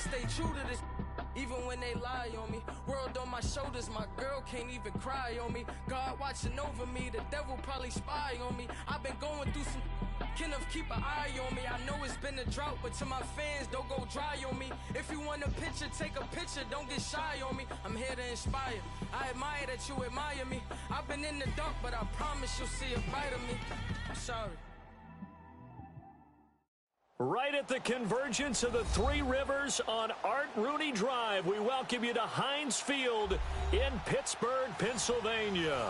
stay true to this. Even when they lie on me, world on my shoulders, my girl can't even cry on me. God watching over me, the devil probably spy on me. I've been going through some, Kenneth keep an eye on me. I know it's been a drought, but to my fans, don't go dry on me. If you want a picture, take a picture, don't get shy on me. I'm here to inspire, I admire that you admire me. I've been in the dark, but I promise you'll see a bright of me. I'm sorry. Right at the convergence of the Three Rivers on Art Rooney Drive, we welcome you to Heinz Field in Pittsburgh, Pennsylvania.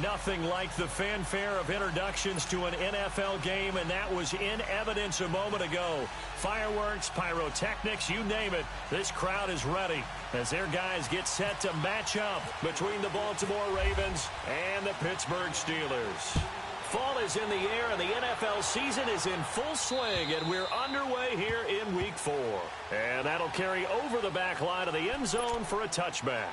Nothing like the fanfare of introductions to an NFL game, and that was in evidence a moment ago. Fireworks, pyrotechnics, you name it. This crowd is ready as their guys get set to match up between the Baltimore Ravens and the Pittsburgh Steelers. Fall is in the air, and the NFL season is in full swing, and we're underway here in Week 4. And that'll carry over the back line of the end zone for a touchback.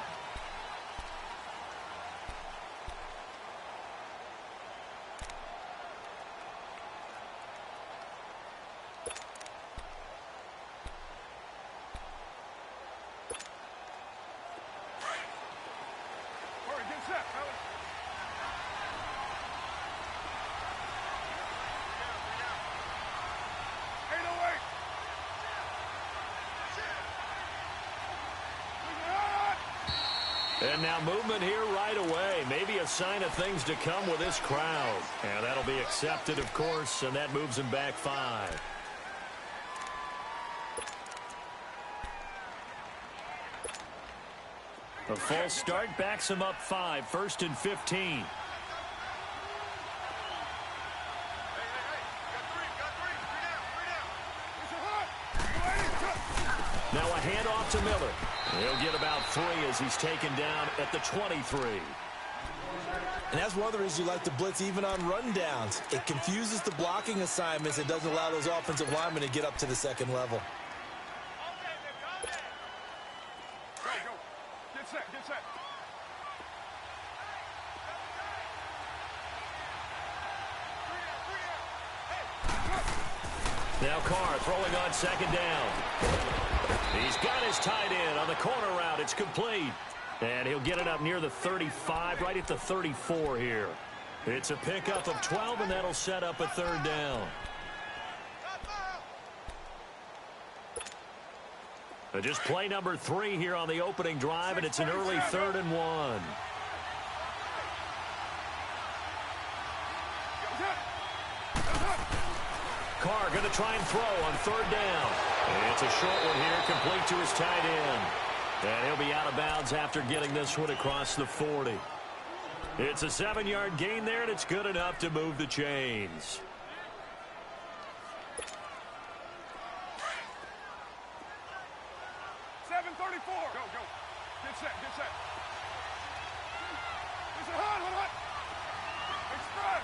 And now movement here right away. Maybe a sign of things to come with this crowd. And that'll be accepted, of course, and that moves him back 5. A false start backs him up 5, 1st and 15. Now a handoff to Miller. He'll get about 3 as he's taken down at the 23. And that's one of the reasons you like to blitz even on rundowns. It confuses the blocking assignments. It doesn't allow those offensive linemen to get up to the second level. Go. Get set. Now Carr throwing on 2nd down. He's got his tight end on the corner route. It's complete. And he'll get it up near the 35, right at the 34 here. It's a pickup of 12, and that'll set up a 3rd down. Just play number 3 here on the opening drive, and it's an early 3rd and 1. Carr going to try and throw on 3rd down. It's a short one here, complete to his tight end. And he'll be out of bounds after getting this one across the 40. It's a 7-yard gain there, and it's good enough to move the chains. Go. Get set. Listen, hot. Express.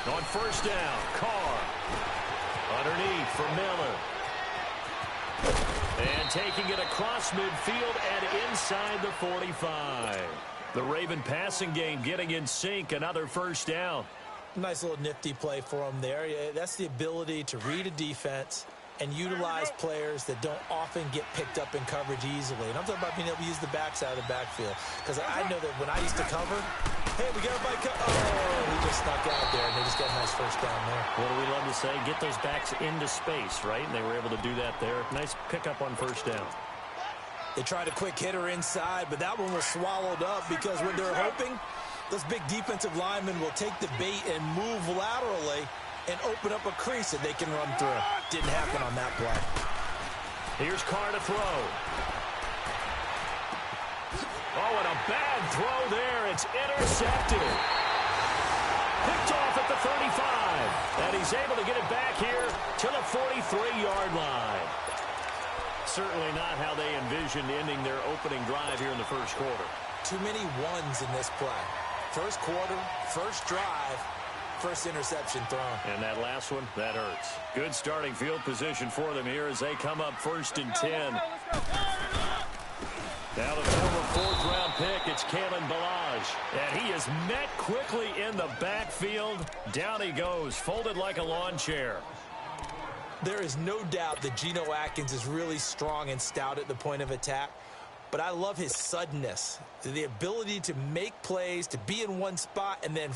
On 1st down, Carr. Underneath for Miller. And taking it across midfield and inside the 45. The Raven passing game getting in sync. Another 1st down. Nice little nifty play for him there. That's the ability to read a defense and utilize players that don't often get picked up in coverage easily. And I'm talking about being able to use the backside of the backfield. Because I know that when I used to cover, hey, we got everybody he just snuck out there, and they just got a nice 1st down there. What do we love to say? Get those backs into space, right? And they were able to do that there. Nice pickup on 1st down. They tried a quick hitter inside, but that one was swallowed up because when they're hoping, those big defensive linemen will take the bait and move laterally and open up a crease that they can run through. Didn't happen on that play. Here's Carr to throw. Oh, and a bad throw there. It's intercepted. Picked off at the 35. And he's able to get it back here to the 43-yard line. Certainly not how they envisioned ending their opening drive here in the 1st quarter. Too many ones in this play. 1st quarter, 1st drive, 1st interception thrown. And that last one, that hurts. Good starting field position for them here as they come up 1st and 10. Now the former 4th-round pick, it's Kalen Ballage. And he is met quickly in the backfield. Down he goes, folded like a lawn chair. There is no doubt that Geno Atkins is really strong and stout at the point of attack, but I love his suddenness, the ability to make plays, to be in one spot, and then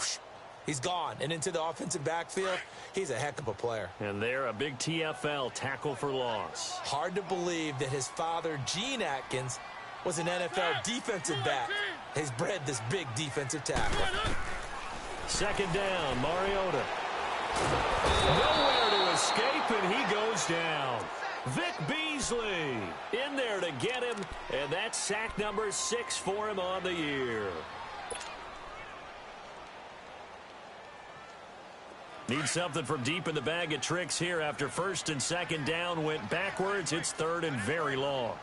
he's gone and into the offensive backfield. He's a heck of a player. And there, a big TFL, tackle for loss. Hard to believe that his father, Gene Atkins, was an NFL defensive back. He's bred this big defensive tackle. Second down, Mariota. Nowhere to escape, and he goes down. Vic Beasley in there to get him, and that's sack number 6 for him on the year. Need something from deep in the bag of tricks here after first and second down went backwards. It's third and very long.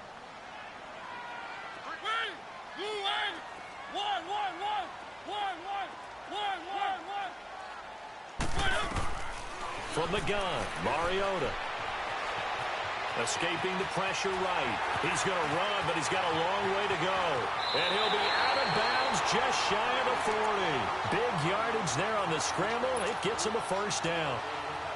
From the gun, Mariota. Escaping the pressure right. He's going to run, but he's got a long way to go. And he'll be out of bounds just shy of the 40. Big yardage there on the scramble. It gets him a first down.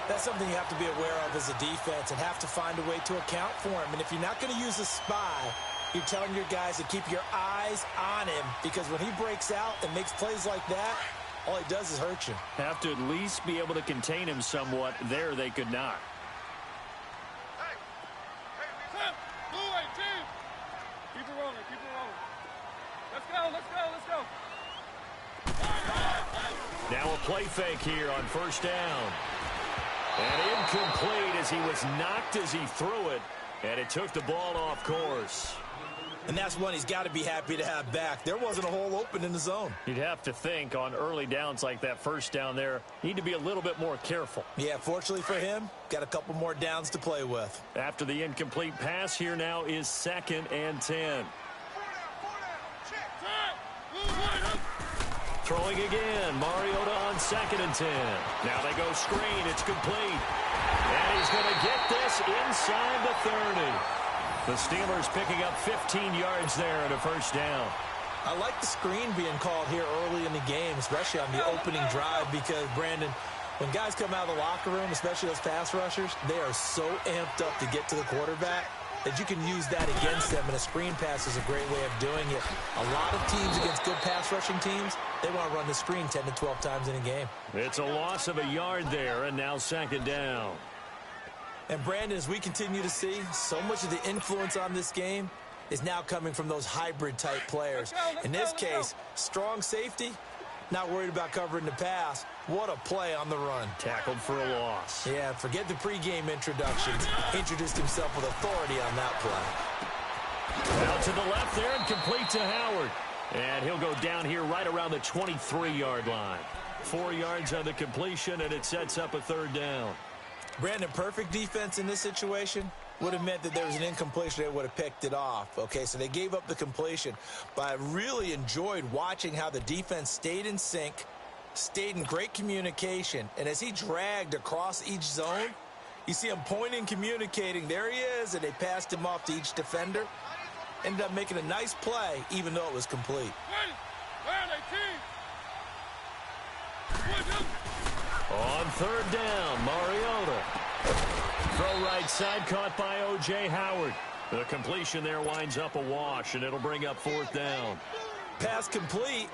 That's something you have to be aware of as a defense and have to find a way to account for him. And if you're not going to use a spy, you're telling your guys to keep your eyes on him, because when he breaks out and makes plays like that, all he does is hurt you. Have to at least be able to contain him somewhat. There they could not. Keep it rolling, keep it rolling. Let's go, let's go, let's go. Now a play fake here on first down. And incomplete as he was knocked as he threw it. And it took the ball off course. And that's one he's got to be happy to have back. There wasn't a hole open in the zone. You'd have to think on early downs like that first down there, need to be a little bit more careful. Yeah, fortunately for him, got a couple more downs to play with. After the incomplete pass, here now is 2nd and 10. Throwing again, Mariota on 2nd and 10. Now they go screen, it's complete. And he's going to get this inside the 30. The Steelers picking up 15 yards there at a first down. I like the screen being called here early in the game, especially on the opening drive, because, Brandon, when guys come out of the locker room, especially those pass rushers, they are so amped up to get to the quarterback that you can use that against them, and a screen pass is a great way of doing it. A lot of teams against good pass rushing teams, they want to run the screen 10 to 12 times in a game. It's a loss of a yard there, and now 2nd down. And, Brandon, as we continue to see, so much of the influence on this game is now coming from those hybrid-type players. In this case, strong safety, not worried about covering the pass. What a play on the run. Tackled for a loss. Yeah, forget the pregame introductions. Introduced himself with authority on that play. Out to the left there and complete to Howard. And he'll go down here right around the 23-yard line. 4 yards on the completion, and it sets up a 3rd down. Brandon, perfect defense in this situation would have meant that there was an incompletion. They would have picked it off. Okay, so they gave up the completion. But I really enjoyed watching how the defense stayed in sync, stayed in great communication. And as he dragged across each zone, you see him pointing, communicating. There he is, and they passed him off to each defender. Ended up making a nice play, even though it was complete. On 3rd down, Mariota. Throw right side, caught by O.J. Howard. The completion there winds up a wash, and it'll bring up 4th down. Pass complete,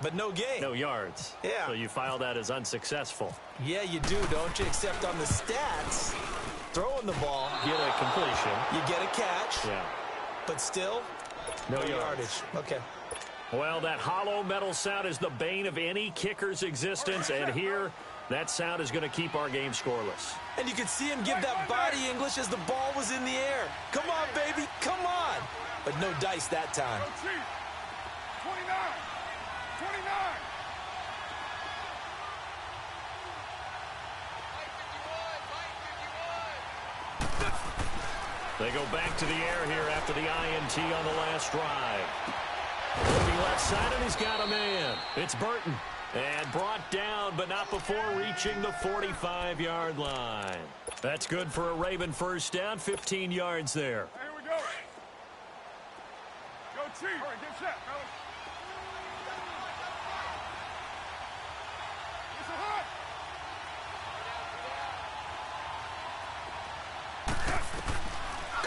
but no gain. No yards. Yeah. So you file that as unsuccessful. Yeah, you do, don't you? Except on the stats, throwing the ball, Get a completion. you get a catch, Yeah. but still, No yardage. Okay. Well, that hollow metal sound is the bane of any kicker's existence, and here, that sound is going to keep our game scoreless. And you could see him give that body English as the ball was in the air. Come on, baby, come on. But no dice that time. 29. 29. They go back to the air here after the INT on the last drive. Looking left side, and he's got a man. It's Burton. And brought down, but not before reaching the 45-yard line. That's good for a Raven first down, 15 yards there. Hey, here we go. Go, Chief. All right, get set, fellas. It's a hot.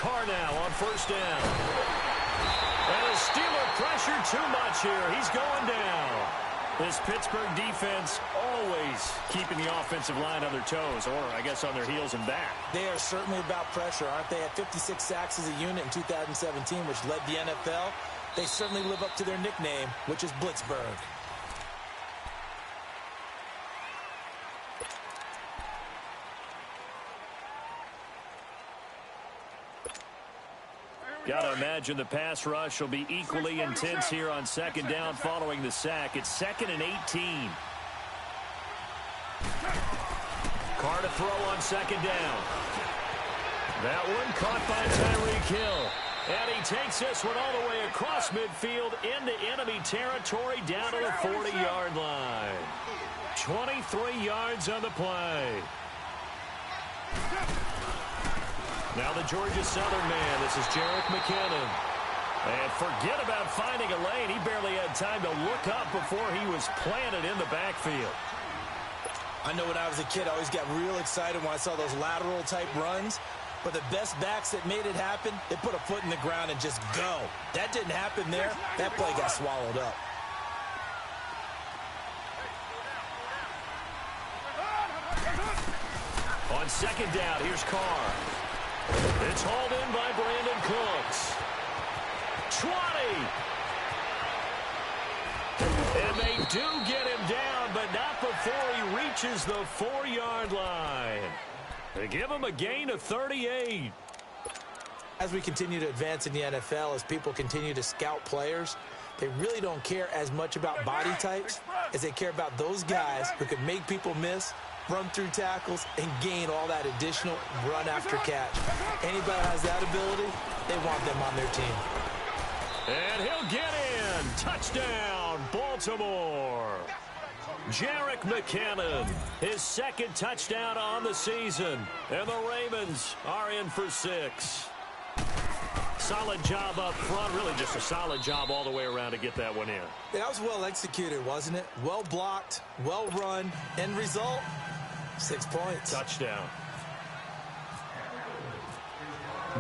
Carr now on first down. And a Steeler pressure too much here. He's going down. This Pittsburgh defense always keeping the offensive line on their toes, or I guess on their heels and back. They are certainly about pressure, aren't they? At 56 sacks as a unit in 2017, which led the NFL. They certainly live up to their nickname, which is Blitzburg. Got to imagine the pass rush will be equally intense here on second down following the sack. It's 2nd and 18. Carr to throw on second down. That one caught by Tyreek Hill. And he takes this one all the way across midfield into enemy territory down to the 40-yard line. 23 yards on the play. Now the Georgia Southern man. This is Jerick McKinnon. And forget about finding a lane. He barely had time to look up before he was planted in the backfield. I know when I was a kid, I always got real excited when I saw those lateral-type runs. But the best backs that made it happen, they put a foot in the ground and just go. That didn't happen there. That play got swallowed up. On second down, here's Carr. It's hauled in by Brandon Cooks. 20. And they do get him down, but not before he reaches the 4-yard line. They give him a gain of 38. As we continue to advance in the NFL, as people continue to scout players, they really don't care as much about body types as they care about those guys who can make people miss, run through tackles, and gain all that additional run after catch. Anybody that has that ability, they want them on their team. And he'll get in. Touchdown, Baltimore. Jerick McKinnon, his 2nd touchdown on the season. And the Ravens are in for 6. Solid job up front. Really just a solid job all the way around to get that one in. Yeah, that was well executed, wasn't it? Well blocked, well run. End result, 6 points. Touchdown.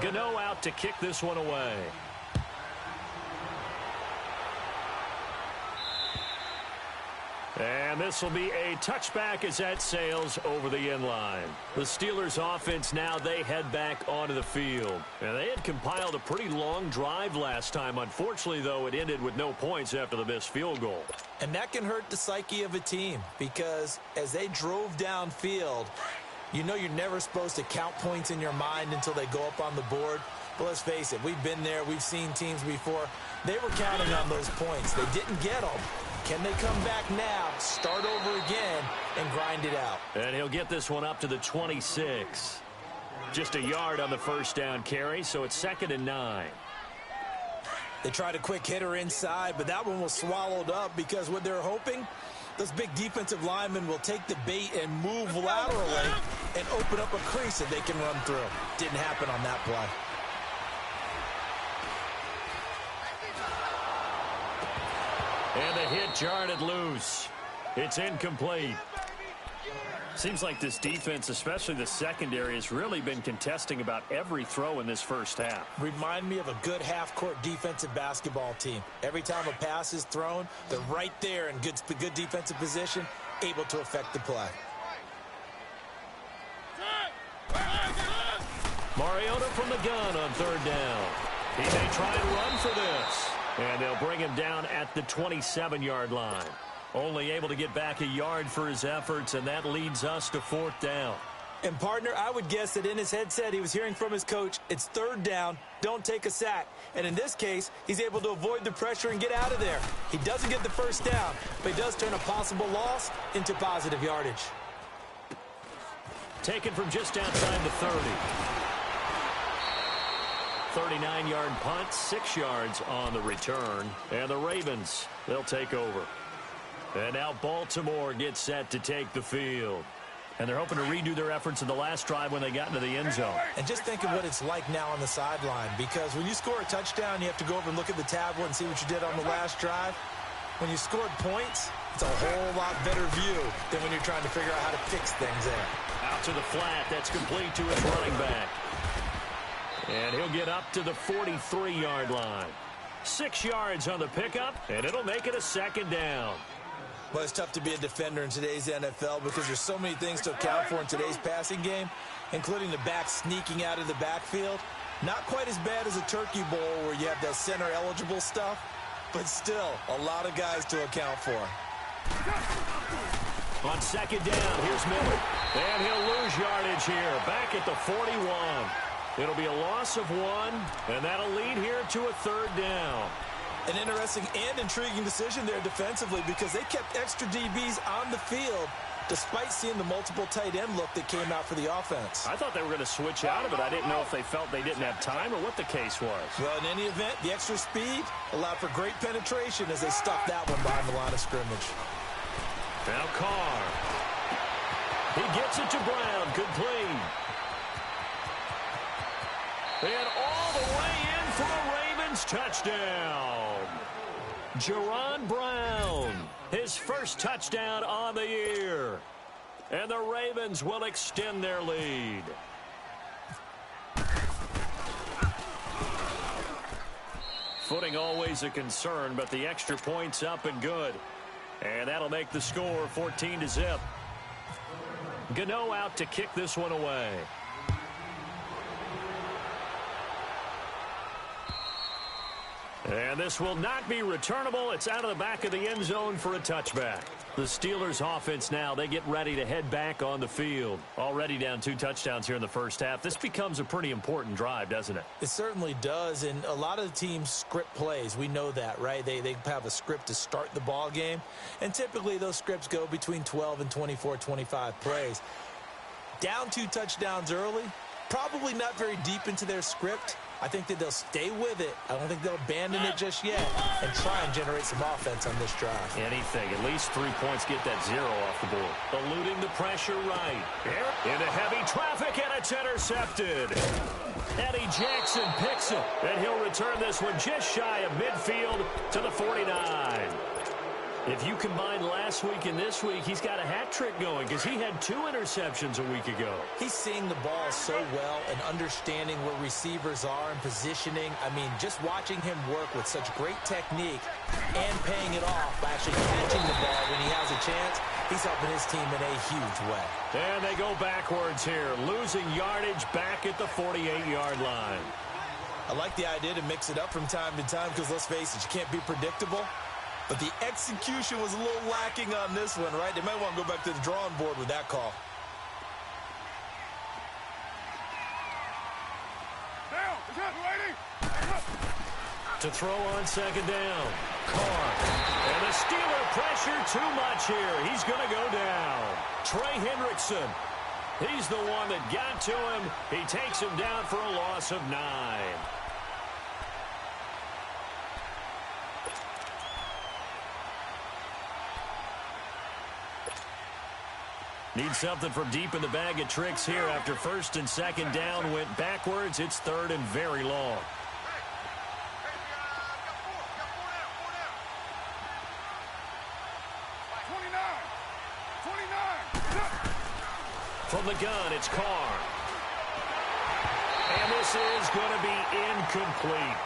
Gano out to kick this one away. And this will be a touchback as that sails over the end line. The Steelers offense now, they head back onto the field. And they had compiled a pretty long drive last time. Unfortunately, though, it ended with no points after the missed field goal. And that can hurt the psyche of a team because as they drove downfield, you know you're never supposed to count points in your mind until they go up on the board. But let's face it, we've been there. We've seen teams before. They were counting on those points. They didn't get them. Can they come back now, start over again, and grind it out? And he'll get this one up to the 26. Just a yard on the first down carry, so it's 2nd and 9. They tried a quick hitter inside, but that one was swallowed up because what they're hoping, those big defensive linemen will take the bait and move laterally and open up a crease that they can run through. Didn't happen on that play. And the hit jarred it loose. It's incomplete. Seems like this defense, especially the secondary, has really been contesting about every throw in this first half. Remind me of a good half-court defensive basketball team. Every time a pass is thrown, they're right there in good defensive position, able to affect the play. Mariota from the gun on 3rd down. He may try and run for this. And they'll bring him down at the 27-yard line. Only able to get back a yard for his efforts, and that leads us to 4th down. And, partner, I would guess that in his headset he was hearing from his coach, it's 3rd down, don't take a sack. And in this case, he's able to avoid the pressure and get out of there. He doesn't get the first down, but he does turn a possible loss into positive yardage. Taken from just outside the 30. 39-yard punt, 6 yards on the return. And the Ravens, they'll take over. And now Baltimore gets set to take the field. And they're hoping to redo their efforts in the last drive when they got into the end zone. And just think of what it's like now on the sideline, because when you score a touchdown, you have to go over and look at the tablet and see what you did on the last drive. When you scored points, it's a whole lot better view than when you're trying to figure out how to fix things there. Out to the flat. That's complete to his running back. And he'll get up to the 43-yard line. 6 yards on the pickup, and it'll make it a second down. Well, it's tough to be a defender in today's NFL because there's so many things to account for in today's passing game, including the back sneaking out of the backfield. Not quite as bad as a turkey bowl where you have that center-eligible stuff, but still a lot of guys to account for. On second down, here's Miller. And he'll lose yardage here, back at the 41. It'll be a loss of 1, and that'll lead here to a third down. An interesting and intriguing decision there defensively because they kept extra DBs on the field despite seeing the multiple tight end look that came out for the offense. I thought they were going to switch out of it. I didn't know if they felt they didn't have time or what the case was. Well, in any event, the extra speed allowed for great penetration as they stuck that one behind the line of scrimmage. Now Carr. He gets it to Brown. Good play. And all the way in for a Ravens touchdown. Jerron Brown, his first touchdown on the year. And the Ravens will extend their lead. Footing always a concern, but the extra point's up and good. And that'll make the score 14-0. Gano out to kick this one away. And this will not be returnable. It's out of the back of the end zone for a touchback. The Steelers offense now, they get ready to head back on the field. Already down 2 touchdowns here in the first half. This becomes a pretty important drive, doesn't it? It certainly does, and a lot of the teams script plays. We know that, right? They have a script to start the ball game, and typically those scripts go between 12 and 24, 25 plays. Down 2 touchdowns early, probably not very deep into their script. I think that they'll stay with it. I don't think they'll abandon it just yet and try and generate some offense on this drive. Anything. At least 3 points, get that 0 off the board. Eluding the pressure right. Into heavy traffic, and it's intercepted. Eddie Jackson picks it, and he'll return this one just shy of midfield to the 49. If you combine last week and this week, he's got a hat trick going because he had 2 interceptions a week ago. He's seeing the ball so well and understanding where receivers are and positioning. I mean, just watching him work with such great technique and paying it off by actually catching the ball when he has a chance, he's helping his team in a huge way. And they go backwards here, losing yardage back at the 48-yard line. I like the idea to mix it up from time to time because, let's face it, you can't be predictable. But the execution was a little lacking on this one, right? They might want to go back to the drawing board with that call. Down. It's up, lady. To throw on second down. Carr. And the Steeler pressure too much here. He's going to go down. Trey Hendrickson. He's the one that got to him. He takes him down for a loss of 9. Need something from deep in the bag of tricks here after first and second down went backwards. It's third and very long. From the gun, it's Carr. And this is going to be incomplete.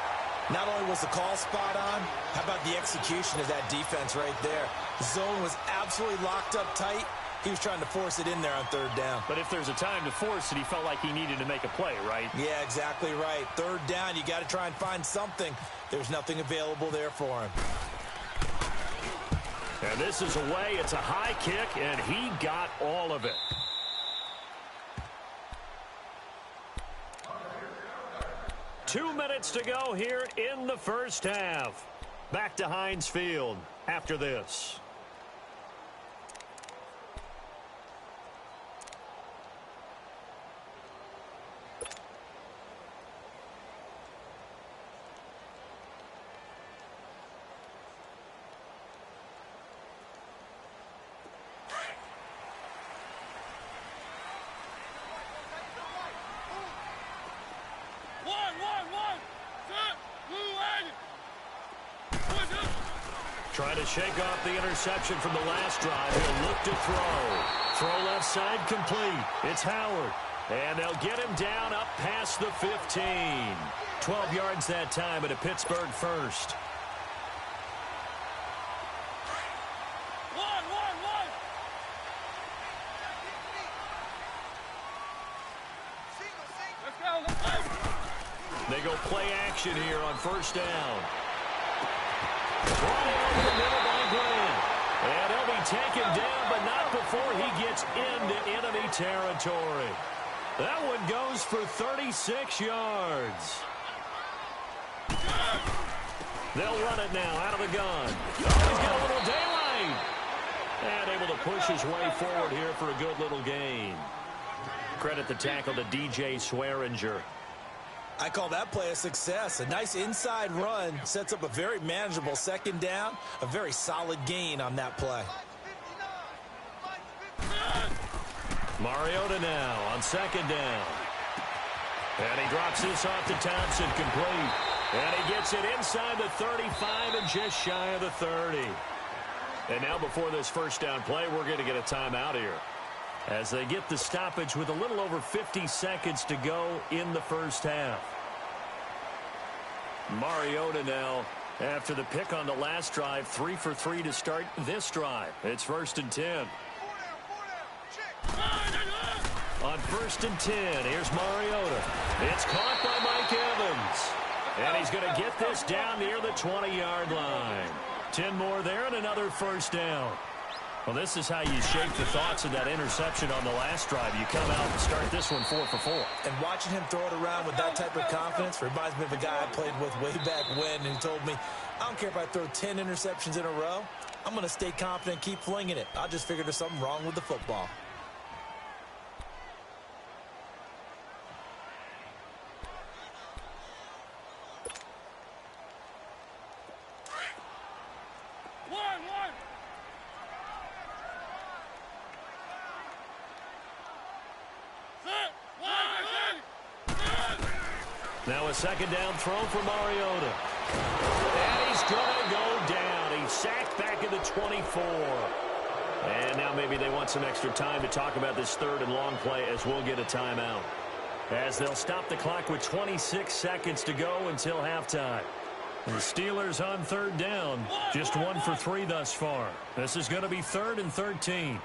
Not only was the call spot on, how about the execution of that defense right there? The zone was absolutely locked up tight. He was trying to force it in there on third down. But if there's a time to force it, he felt like he needed to make a play, right? Yeah, exactly right. Third down, you got to try and find something. There's nothing available there for him. And this is away. It's a high kick, and he got all of it. Two minutes to go here in the first half. Back to Heinz Field after this. Trying to shake off the interception from the last drive. He'll look to throw. Throw left side complete. It's Howard. And they'll get him down up past the 15. 12 yards that time at a Pittsburgh first. They go play action here on first down. Brought in over the middle by Grant. And he'll be taken down, but not before he gets into enemy territory. That one goes for 36 yards. They'll run it now out of the gun. Oh, he's got a little daylight. And able to push his way forward here for a good little gain. Credit the tackle to DJ Swearinger. I call that play a success. A nice inside run sets up a very manageable second down. A very solid gain on that play. Mariota now on second down. And he drops this off to Thompson, complete. And he gets it inside the 35 and just shy of the 30. And now before this first down play, we're going to get a timeout here, as they get the stoppage with a little over 50 seconds to go in the first half. Mariota now, after the pick on the last drive, 3 for 3 to start this drive. It's 1st and 10. On 1st and 10, here's Mariota. It's caught by Mike Evans. And he's going to get this down near the 20-yard line. 10 more there and another first down. Well, this is how you shape the thoughts of that interception on the last drive. You come out and start this one 4 for 4. And watching him throw it around with that type of confidence reminds me of a guy I played with way back when, and he told me, I don't care if I throw 10 interceptions in a row. I'm going to stay confident and keep flinging it. I just figured there's something wrong with the football. Now a second down throw for Mariota. And he's going to go down. He's sacked back at the 24. And now maybe they want some extra time to talk about this third and long play, as we'll get a timeout, as they'll stop the clock with 26 seconds to go until halftime. The Steelers on third down, just 1 for 3 thus far. This is going to be 3rd and 13.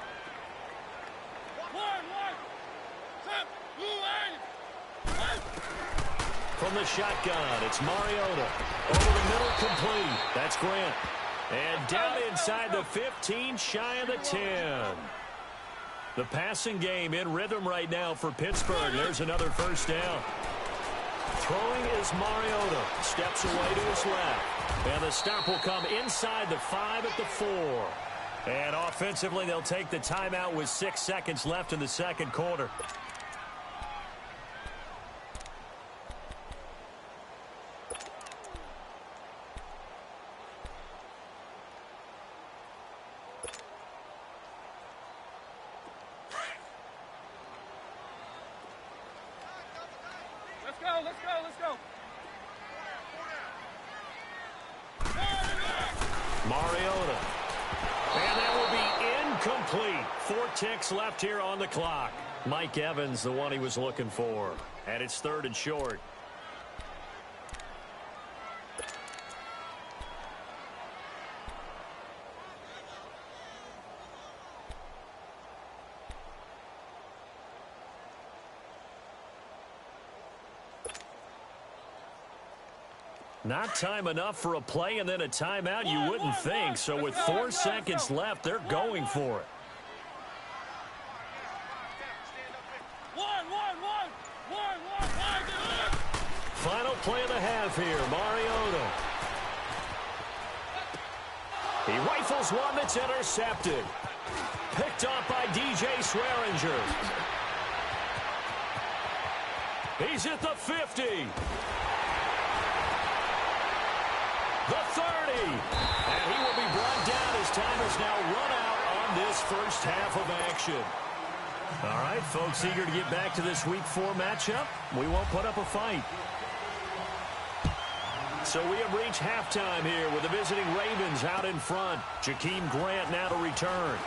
From the shotgun, it's Mariota. Over the middle, complete. That's Grant. And down inside the 15, shy of the 10. The passing game in rhythm right now for Pittsburgh. There's another first down. Throwing is Mariota. Steps away to his left. And the stop will come inside the 5 at the 4. And offensively, they'll take the timeout with 6 seconds left in the second quarter. Let's go. Mariota. And that will be incomplete. 4 ticks left here on the clock. Mike Evans, the one he was looking for. And it's 3rd and short. Not time enough for a play and then a timeout, you wouldn't think. So with 4 seconds left, they're going for it. Final play of the half here, Mariota. He rifles one that's intercepted. Picked off by DJ Swearinger. He's at the 50. The 30. And he will be brought down as time is now run out on this first half of action. All right, folks, eager to get back to this Week 4 matchup. We won't put up a fight. So we have reached halftime here with the visiting Ravens out in front. Jakeem Grant now to return.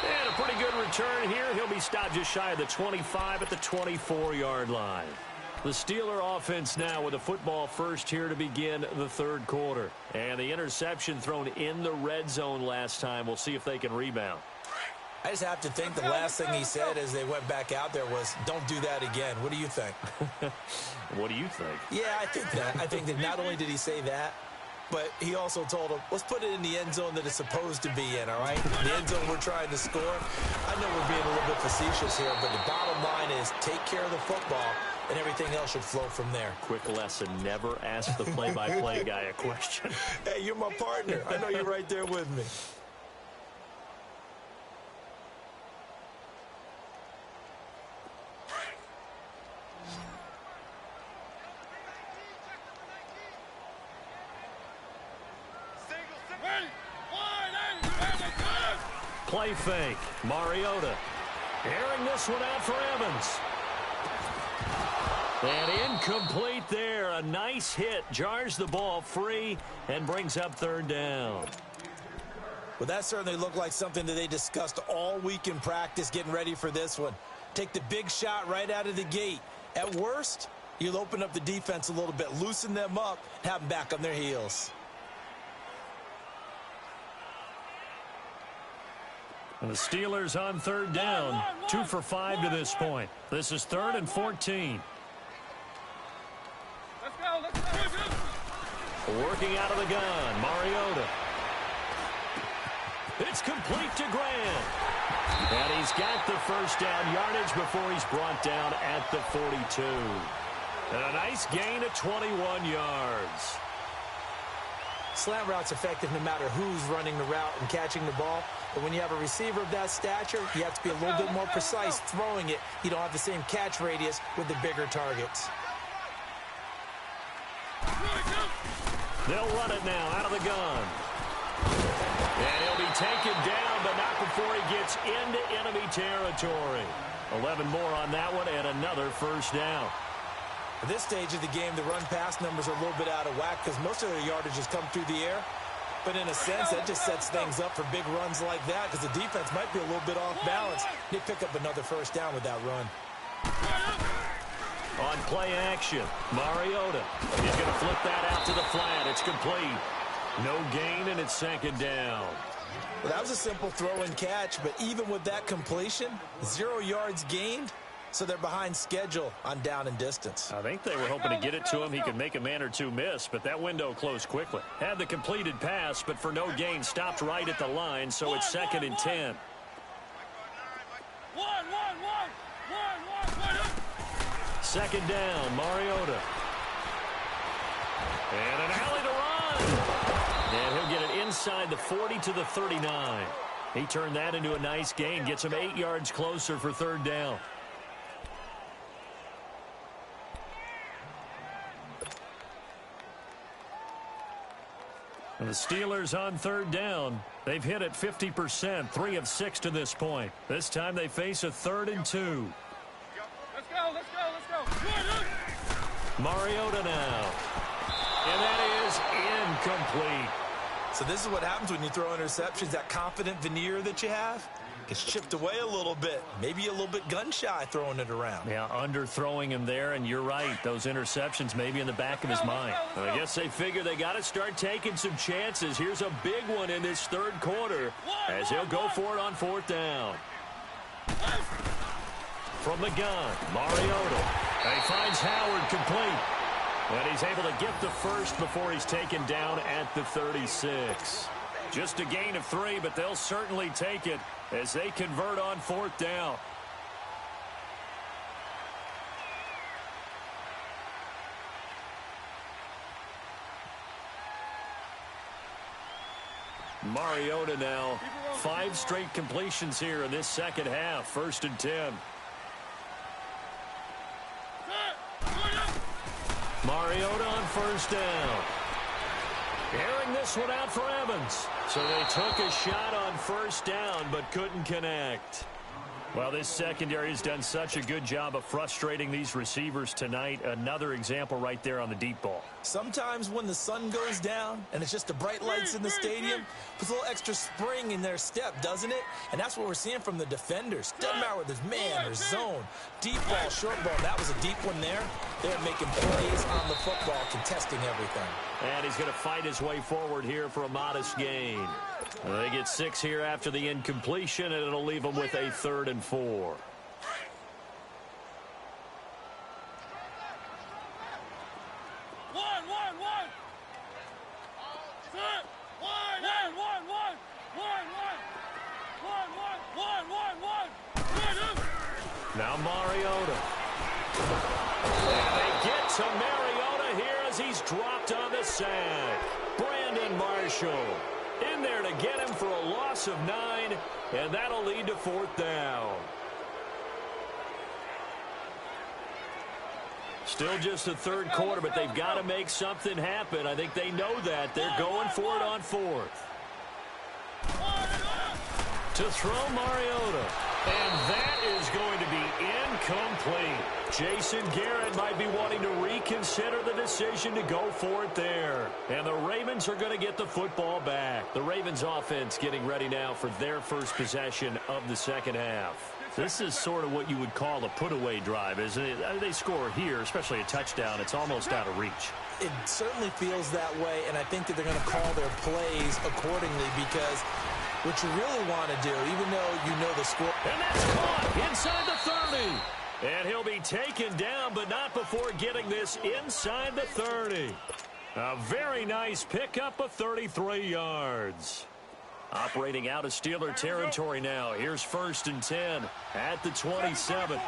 And a pretty good return return here. He'll be stopped just shy of the 25 at the 24-yard line. The Steeler offense now with the football first here to begin the third quarter. And the interception thrown in the red zone last time. We'll see if they can rebound. I just have to think the last thing he said as they went back out there was, don't do that again. What do you think? What do you think? Yeah, I think that. I think that not only did he say that, but he also told him, let's put it in the end zone that it's supposed to be in, all right? The end zone we're trying to score. I know we're being a little bit facetious here, but the bottom line is take care of the football, and everything else should flow from there. Quick lesson, never ask the play-by-play guy a question. Hey, you're my partner. I know you're right there with me. Play fake. Mariota. Airing this one out for Evans. And incomplete there. A nice hit. Jars the ball free and brings up third down. Well, that certainly looked like something that they discussed all week in practice getting ready for this one. Take the big shot right out of the gate. At worst, you'll open up the defense a little bit, loosen them up, have them back on their heels. And the Steelers on third down. 2 for 5 to this point. This is 3rd and 14. Let's go, let's go. Working out of the gun. Mariota. It's complete to Grant. And he's got the first down yardage before he's brought down at the 42. And a nice gain of 21 yards. Slant route's effective no matter who's running the route and catching the ball. But when you have a receiver of that stature, you have to be a little bit more precise throwing it. You don't have the same catch radius with the bigger targets. They'll run it now out of the gun. And he'll be taken down, but not before he gets into enemy territory. 11 more on that one and another first down. At this stage of the game, the run-pass numbers are a little bit out of whack because most of their yardage has come through the air. But in a sense, that just sets things up for big runs like that because the defense might be a little bit off balance. They pick up another first down with that run. On play action, Mariota. He's going to flip that out to the flat. It's complete. No gain, and it's second down. Well, that was a simple throw and catch, but even with that completion, 0 yards gained. So they're behind schedule on down and distance. I think they were hoping to get it to him. He could make a man or two miss, but that window closed quickly. Had the completed pass, but for no gain, stopped right at the line, so it's 2nd and 10. Second down, Mariota. And an alley to run. And he'll get it inside the 40 to the 39. He turned that into a nice gain, gets him 8 yards closer for third down. And the Steelers on third down. They've hit it 50%, 3 of 6 to this point. This time they face a 3rd and 2. Let's go, let's go, let's go. Mariota now. And that is incomplete. So this is what happens when you throw interceptions. That confident veneer that you have gets chipped away a little bit. Maybe a little bit gun-shy throwing it around. Yeah, underthrowing him there, and you're right. Those interceptions may be in the back of his mind. I guess they figure they got to start taking some chances. Here's a big one in this third quarter as he'll go for it on 4th down. From the gun, Mariota. And he finds Howard complete. And he's able to get the first before he's taken down at the 36. Just a gain of 3, but they'll certainly take it as they convert on 4th down. Mariota now, 5 straight completions here in this second half. 1st and 10. Mariota on 1st down. Airing this one out for Evans. So they took a shot on 1st down, but couldn't connect. Well, this secondary has done such a good job of frustrating these receivers tonight. Another example right there on the deep ball. Sometimes when the sun goes down and it's just the bright lights in the stadium, puts a little extra spring in their step, doesn't it? And that's what we're seeing from the defenders. Doesn't matter whether there's man or zone, deep ball, short ball. That was a deep one there. They're making plays on the football, contesting everything. And he's going to fight his way forward here for a modest gain. They get 6 here after the incompletion, and it'll leave them with a 3rd and 4. 1, 1, 1. Set. 1, 1, 1, 1. 1, 1, 1, 1, 1, 1. Now Mariota. And they get to Mariota here as he's dropped on the sack. Brandon Marshall in there to get him for a loss of 9, and that'll lead to 4th down. Still just the 3rd quarter, but they've got to make something happen. I think they know that. They're going for it on 4th. To throw Mariota. And that is going to be incomplete. Jason Garrett might be wanting to reconsider the decision to go for it there. And the Ravens are going to get the football back. The Ravens offense getting ready now for their first possession of the second half. This is sort of what you would call a put-away drive, isn't it? They score here, especially a touchdown. It's almost out of reach. It certainly feels that way, and I think that they're going to call their plays accordingly because what you really want to do, even though you know the score. And that's caught inside the 30. And he'll be taken down, but not before getting this inside the 30. A very nice pickup of 33 yards. Operating out of Steeler territory now. Here's 1st and 10 at the 27.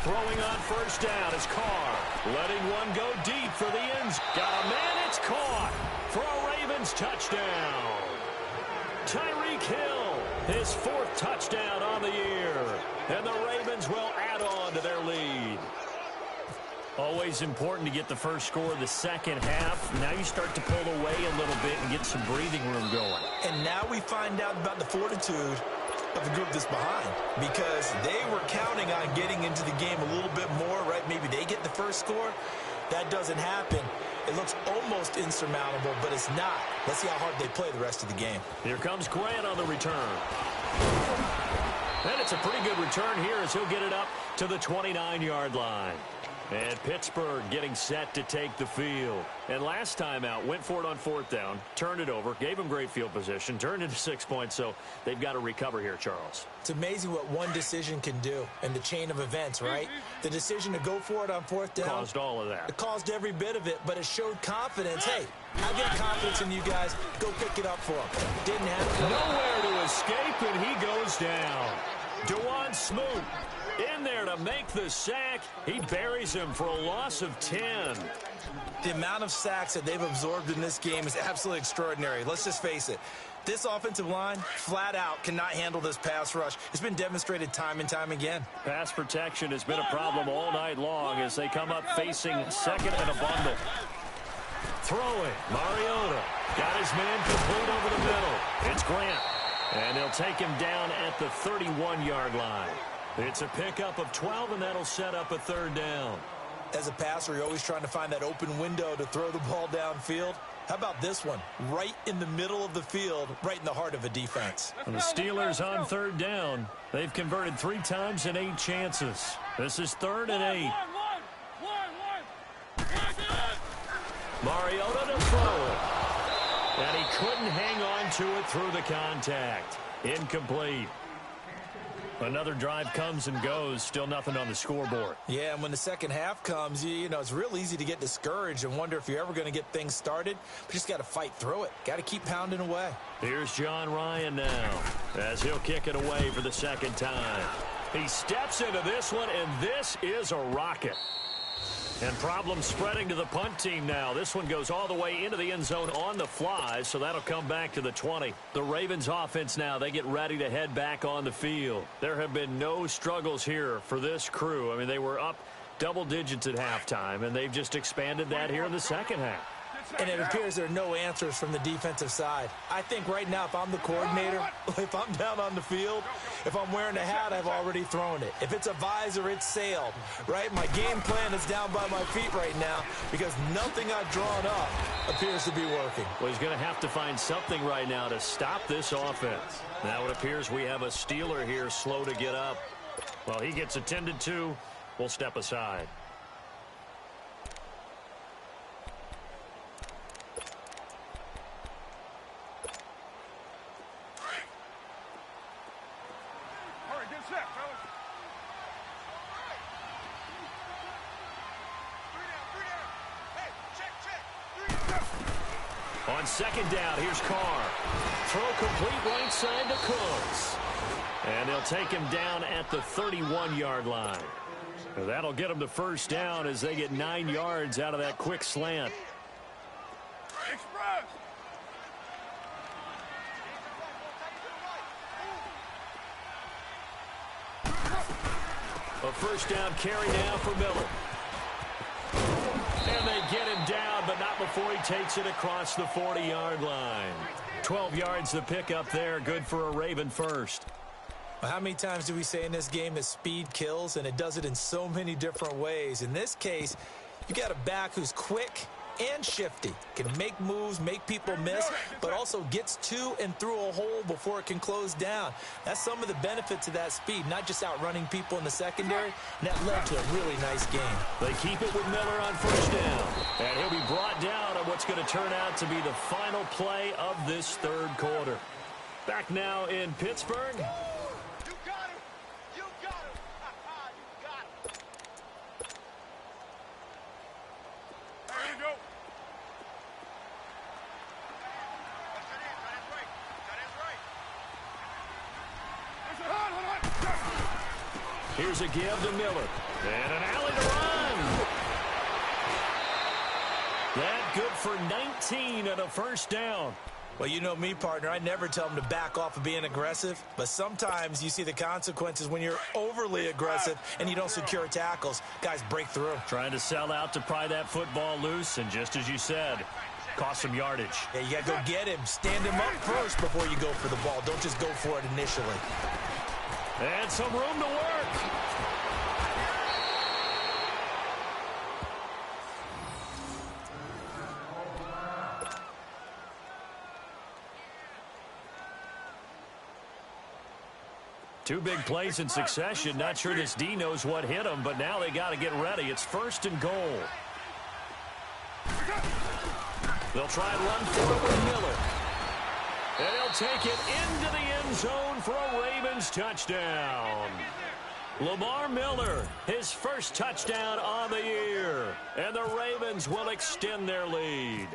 Throwing on 1st down is Carr. Letting one go deep for the ends. Got a man, it's caught for a Ravens touchdown. Tyreek Hill, his 4th touchdown on the year. And the Ravens will add on to their lead. Always important to get the first score of the second half. Now you start to pull away a little bit and get some breathing room going. And now we find out about the fortitude of the group that's behind, because they were counting on getting into the game a little bit more, right? Maybe they get the first score. That doesn't happen. It looks almost insurmountable, but it's not. Let's see how hard they play the rest of the game. Here comes Grant on the return. And it's a pretty good return here as he'll get it up to the 29-yard line. And Pittsburgh getting set to take the field. And last time out, went for it on 4th down, turned it over, gave them great field position, turned into 6 points, so they've got to recover here, Charles. It's amazing what one decision can do in the chain of events, right? The decision to go for it on 4th down. Caused all of that. It caused every bit of it, but it showed confidence. Hey, I get confidence in you guys. Go pick it up for them. Didn't happen. Nowhere to escape, and he goes down. Dewan Smoot in there to make the sack. He buries him for a loss of 10. The amount of sacks that they've absorbed in this game is absolutely extraordinary. Let's just face it. This offensive line, flat out, cannot handle this pass rush. It's been demonstrated time and time again. Pass protection has been a problem all night long as they come up facing second and a bundle. Throwing, Mariota. Got his man complete over the middle. It's Grant. And they'll take him down at the 31-yard line. It's a pickup of 12, and that'll set up a 3rd down. As a passer, you're always trying to find that open window to throw the ball downfield. How about this one? Right in the middle of the field, right in the heart of a defense. And the Steelers on 3rd down. They've converted 3 times in 8 chances. This is 3rd and 8. Mariota to throw it. And he couldn't hang on to it through the contact. Incomplete. Another drive comes and goes. Still nothing on the scoreboard. Yeah, and when the second half comes, you know, it's real easy to get discouraged and wonder if you're ever going to get things started. But you just got to fight through it. Got to keep pounding away. Here's John Ryan now as he'll kick it away for the second time. He steps into this one, and this is a rocket. And problems spreading to the punt team now. This one goes all the way into the end zone on the fly, so that'll come back to the 20. The Ravens offense now, they get ready to head back on the field. There have been no struggles here for this crew. I mean, they were up double digits at halftime, and they've just expanded that here in the second half. and it appears there are no answers from the defensive side. I think right now, if I'm the coordinator, if I'm down on the field, if I'm wearing a hat, I've already thrown it. If it's a visor, it's sailed, right? My game plan is down by my feet right now because nothing I've drawn up appears to be working. Well, he's going to have to find something right now to stop this offense. Now it appears we have a Steeler here slow to get up. Well, he gets attended to. We'll step aside. On second down, here's Carr. Throw complete right side to Cooks. And they'll take him down at the 31-yard line. That'll get them to first down as they get 9 yards out of that quick slant. A first down carry now for Miller. And they get him down, but not before he takes it across the 40-yard line. 12 yards to pick up there. Good for a Raven first. How many times do we say in this game that speed kills, and it does it in so many different ways? In this case, you got a back who's quick and shifty, can make moves, make people miss, but also gets to and through a hole before it can close down. That's some of the benefits of that speed, not just outrunning people in the secondary, and that led to a really nice game. They keep it with Miller on first down, and he'll be brought down on what's going to turn out to be the final play of this third quarter. Back now in Pittsburgh. Here's a give to Miller. And an alley to run. That good for 19 and a first down. Well, you know me, partner. I never tell them to back off of being aggressive. But sometimes you see the consequences when you're overly aggressive and you don't secure tackles. Guys break through. Trying to sell out to pry that football loose. And just as you said, cost some yardage. Yeah, you got to go get him. Stand him up first before you go for the ball. Don't just go for it initially. And some room to work. Two big plays in succession. Not sure this D knows what hit him, but now they got to get ready. It's first and goal. They'll try and run for it with Miller. And he'll take it into the end zone for a Ravens touchdown. Lamar Miller, his first touchdown on the year. And the Ravens will extend their lead.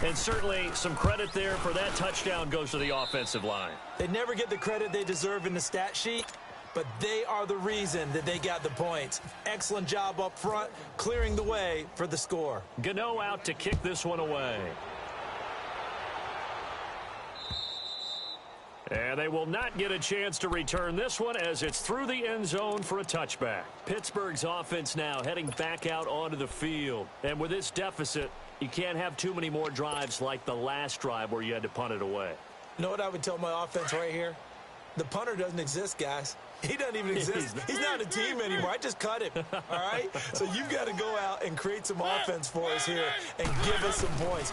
And certainly some credit there for that touchdown goes to the offensive line. They never get the credit they deserve in the stat sheet, but they are the reason that they got the points. Excellent job up front, clearing the way for the score. Gano out to kick this one away. And they will not get a chance to return this one as it's through the end zone for a touchback. Pittsburgh's offense now heading back out onto the field. And with this deficit, you can't have too many more drives like the last drive where you had to punt it away. You know what I would tell my offense right here? The punter doesn't exist, guys. He doesn't even exist. He's not a team anymore. I just cut him, all right? So you've got to go out and create some offense for us here and give us some points.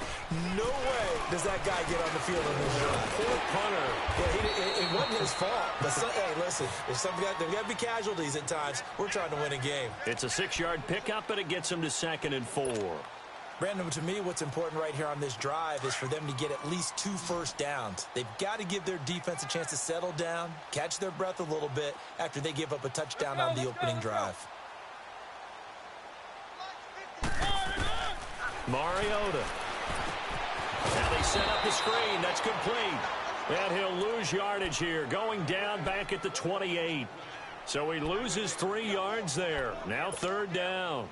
No way does that guy get on the field in this drive. Poor punter. Yeah, it wasn't his fault. But hey, listen, there's got to be casualties at times. We're trying to win a game. It's a 6-yard pickup, and it gets him to 2nd and 4. Brandon, to me, what's important right here on this drive is for them to get at least 2 first downs. They've got to give their defense a chance to settle down, catch their breath a little bit after they give up a touchdown on the opening drive. Mariota. Now they set up the screen. That's complete. And he'll lose yardage here, going down back at the 28. So he loses 3 yards there. Now 3rd down.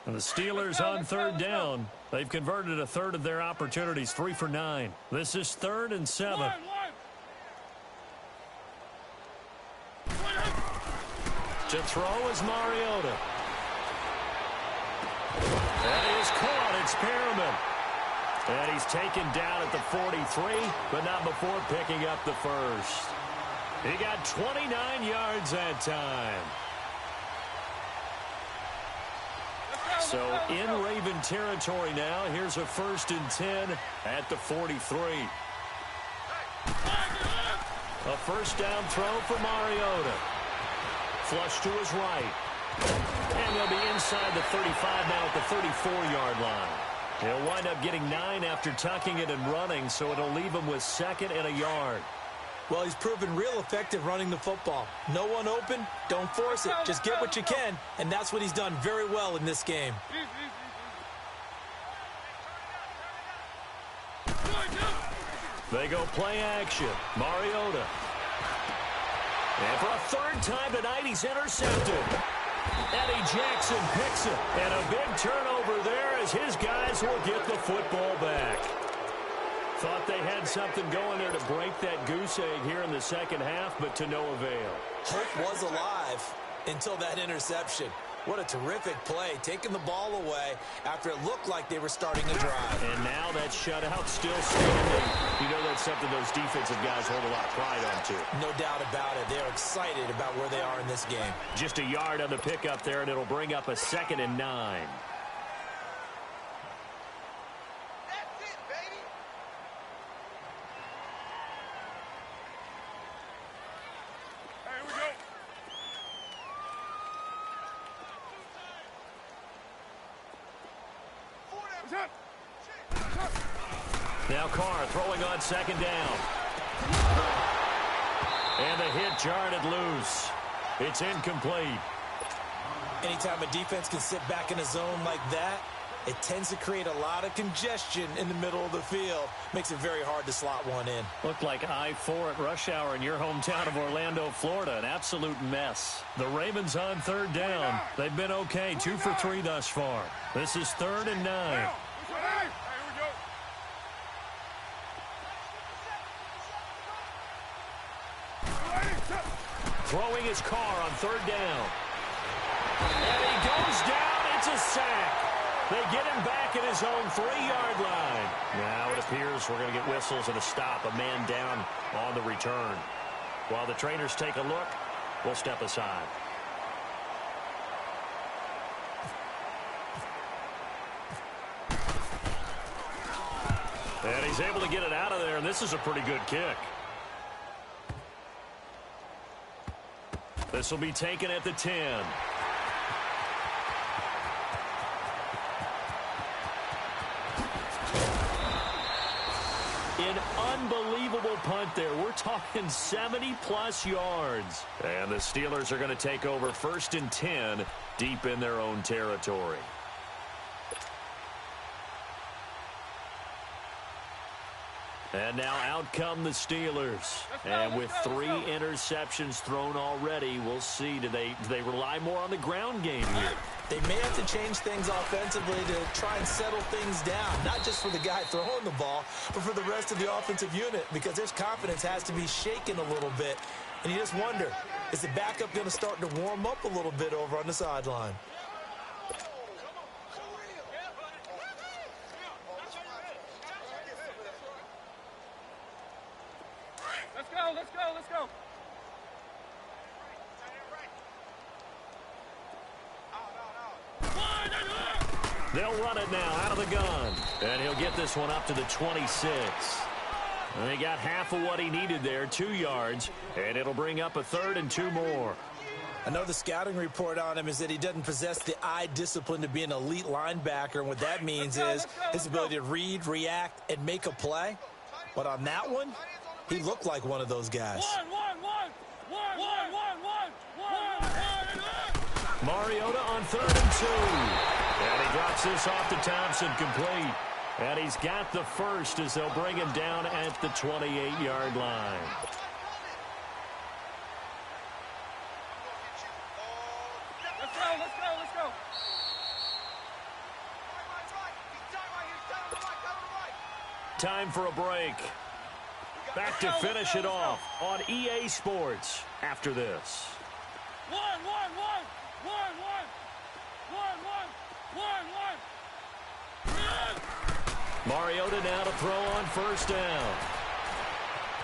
And the Steelers on 3rd down. They've converted a third of their opportunities, 3 for 9. This is 3rd and 7. To throw is Mariota. That is caught. It's Perriman. And he's taken down at the 43, but not before picking up the first. He got 29 yards that time. So in Raven territory now. Here's a 1st and 10 at the 43. A first down throw for Mariota. Flush to his right. And they'll be inside the 35 now at the 34-yard line. He'll wind up getting 9 after tucking it and running, so it'll leave him with 2nd and a yard. Well, he's proven real effective running the football. No one open, don't force it. Just get what you can, and that's what he's done very well in this game. They go play action. Mariota. And for a 3rd time tonight, he's intercepted. Eddie Jackson picks it. And a big turnover there as his guys will get the football back. Thought they had something going there to break that goose egg here in the second half, but to no avail. Hope was alive until that interception. What a terrific play, taking the ball away after it looked like they were starting to drive. And now that shutout still standing. You know that's something those defensive guys hold a lot of pride on, too. No doubt about it. They're excited about where they are in this game. Just a yard on the pickup there, and it'll bring up a 2nd and 9. Now Carr throwing on 2nd down. And the hit jarred it loose. It's incomplete. Anytime a defense can sit back in a zone like that, it tends to create a lot of congestion in the middle of the field. Makes it very hard to slot one in. Looked like I-4 at rush hour in your hometown of Orlando, Florida. An absolute mess. The Ravens on 3rd down. They've been okay, 2 for 3 thus far. This is 3rd and 9. Throwing his Carr on 3rd down. And he goes down. It's a sack. They get him back at his own 3-yard line. Now it appears we're going to get whistles and a stop. A man down on the return. While the trainers take a look, we'll step aside. And he's able to get it out of there, and this is a pretty good kick. This will be taken at the 10. An unbelievable punt there. We're talking 70-plus yards. And the Steelers are going to take over 1st and 10 deep in their own territory. And now out come the Steelers. And with 3 interceptions thrown already, we'll see. Do they rely more on the ground game here? They may have to change things offensively to try and settle things down. Not just for the guy throwing the ball, but for the rest of the offensive unit. Because their confidence has to be shaken a little bit. And you just wonder, is the backup going to start to warm up a little bit over on the sideline? Let's go. They'll run it now out of the gun. And he'll get this one up to the 26. And he got half of what he needed there, 2 yards. And it'll bring up a 3rd and 2 more. I know the scouting report on him is that he doesn't possess the eye discipline to be an elite linebacker. And what that means is his ability to read, react, and make a play. But on that one, he looked like one of those guys. Mariota on 3rd and 2. And he drops this off to Thompson complete. And he's got the first as they'll bring him down at the 28-yard line. Let's go. Time for a break. Back to finish it off on EA Sports after this. Mariota now to throw on first down.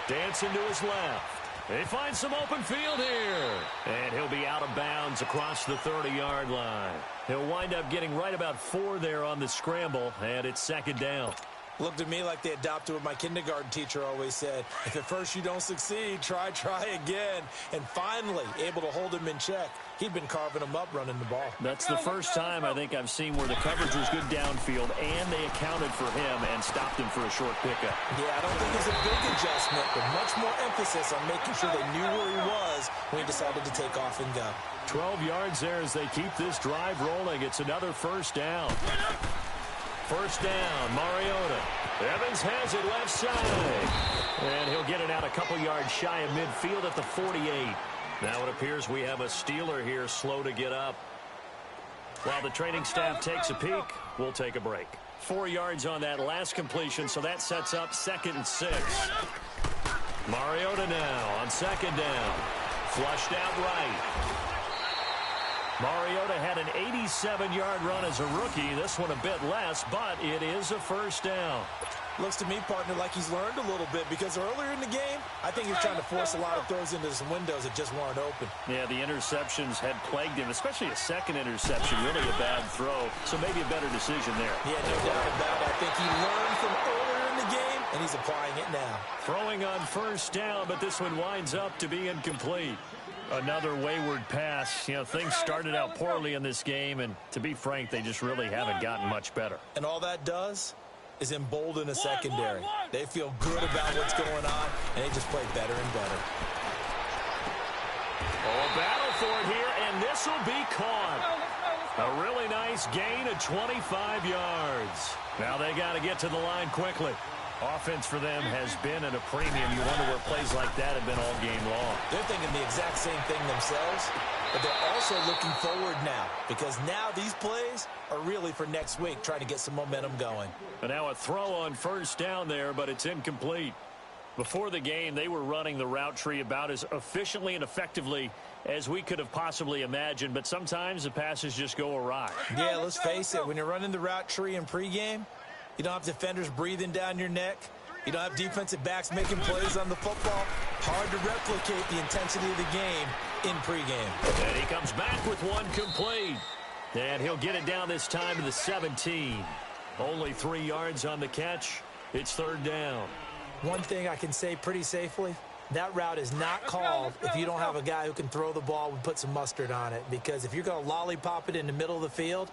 Dancing to his left. They find some open field here. And he'll be out of bounds across the 30-yard line. He'll wind up getting right about 4 there on the scramble, and it's second down. Looked at me like they adopted what my kindergarten teacher always said. If at first you don't succeed, try again. And finally, able to hold him in check. He'd been carving him up running the ball. That's the first time I think I've seen where the coverage was good downfield, and they accounted for him and stopped him for a short pickup. Yeah, I don't think it's a big adjustment, but much more emphasis on making sure they knew where he was when he decided to take off and go. 12 yards there as they keep this drive rolling. It's another first down. First down, Mariota. Evans has it left side. And he'll get it out a couple yards shy of midfield at the 48. Now it appears we have a Steeler here slow to get up. While the training staff takes a peek, we'll take a break. 4 yards on that last completion, so that sets up 2nd and 6. Mariota now on 2nd down. Flushed out right. Mariota had an 87-yard run as a rookie. This one a bit less, but it is a first down. Looks to me, partner, like he's learned a little bit because earlier in the game, I think he's trying to force a lot of throws into some windows that just weren't open. Yeah, the interceptions had plagued him, especially a second interception, really a bad throw. So maybe a better decision there. Yeah, no doubt about it. I think he learned from earlier in the game, and he's applying it now. Throwing on first down, but this one winds up to be incomplete. Another wayward pass. You know, things started out poorly in this game, and to be frank, they just really haven't gotten much better. And all that does is embolden a secondary. They feel good about what's going on, and they just play better and better. Oh, battle for it here, and this will be caught. A really nice gain of 25 yards. Now they got to get to the line quickly. Offense for them has been at a premium. You wonder where plays like that have been all game long. They're thinking the exact same thing themselves, but they're also looking forward now because now these plays are really for next week, trying to get some momentum going. And now a throw on first down there, but it's incomplete. Before the game, they were running the route tree about as efficiently and effectively as we could have possibly imagined, but sometimes the passes just go awry. Yeah, let's face it, when you're running the route tree in pregame, you don't have defenders breathing down your neck. You don't have defensive backs making plays on the football. Hard to replicate the intensity of the game in pregame. And he comes back with one complete. And he'll get it down this time to the 17. Only 3 yards on the catch. It's third down. One thing I can say pretty safely, that route is not called if you don't have a guy who can throw the ball and put some mustard on it. Because if you're going to lollipop it in the middle of the field,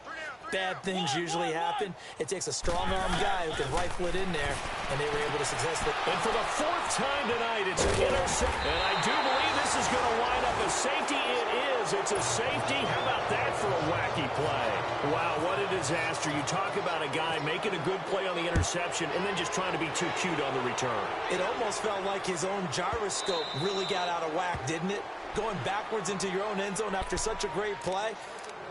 bad things usually happen. It takes a strong-arm guy who can rifle it in there, and they were able to successfully. And for the 4th time tonight, it's an intercept. And I do believe this is going to wind up a safety. It is. It's a safety. How about that for a wacky play? Wow, what a disaster. You talk about a guy making a good play on the interception and then just trying to be too cute on the return. It almost felt like his own gyroscope really got out of whack, didn't it? Going backwards into your own end zone after such a great play.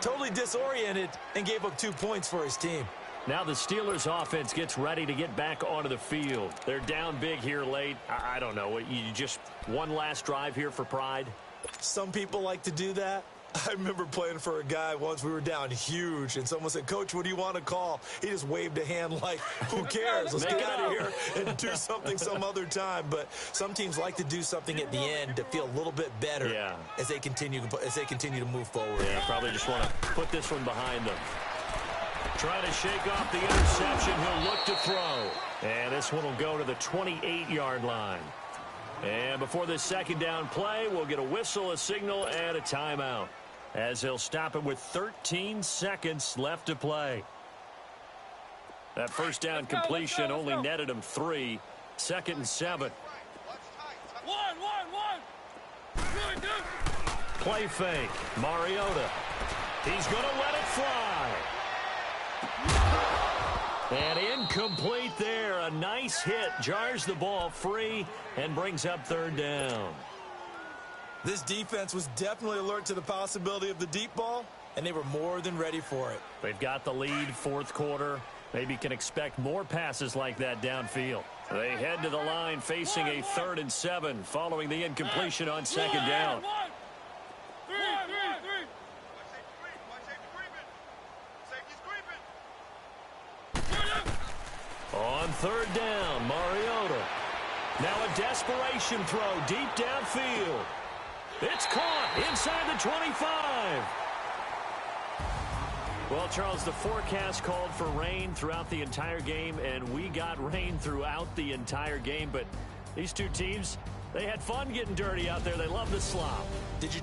Totally disoriented and gave up 2 points for his team. Now the Steelers offense gets ready to get back onto the field. They're down big here late. I don't know. You just one last drive here for pride? Some people like to do that. I remember playing for a guy once. We were down huge, and someone said, "Coach, what do you want to call?" He just waved a hand like, who cares? Let's get out of here and do something some other time. But some teams like to do something at the end to feel a little bit better as they continue to move forward. Yeah, probably just want to put this one behind them. Trying to shake off the interception. He'll look to throw. And this one will go to the 28-yard line. And before this second down play, we'll get a whistle, a signal, and a timeout, as he'll stop it with 13 seconds left to play. That first down completion only netted him 3. 2nd and 7. Play fake. Mariota. He's going to let it fly. And incomplete there. A nice hit. Jars the ball free and brings up third down. This defense was definitely alert to the possibility of the deep ball, and they were more than ready for it. They've got the lead, 4th quarter. Maybe can expect more passes like that downfield. They head to the line facing a 3rd and 7 following the incompletion on 2nd down. On third down, Mariota. Now a desperation throw deep downfield. It's caught inside the 25. Well, Charles, the forecast called for rain throughout the entire game, and we got rain throughout the entire game. But these two teams, they had fun getting dirty out there. They love the slop. Did you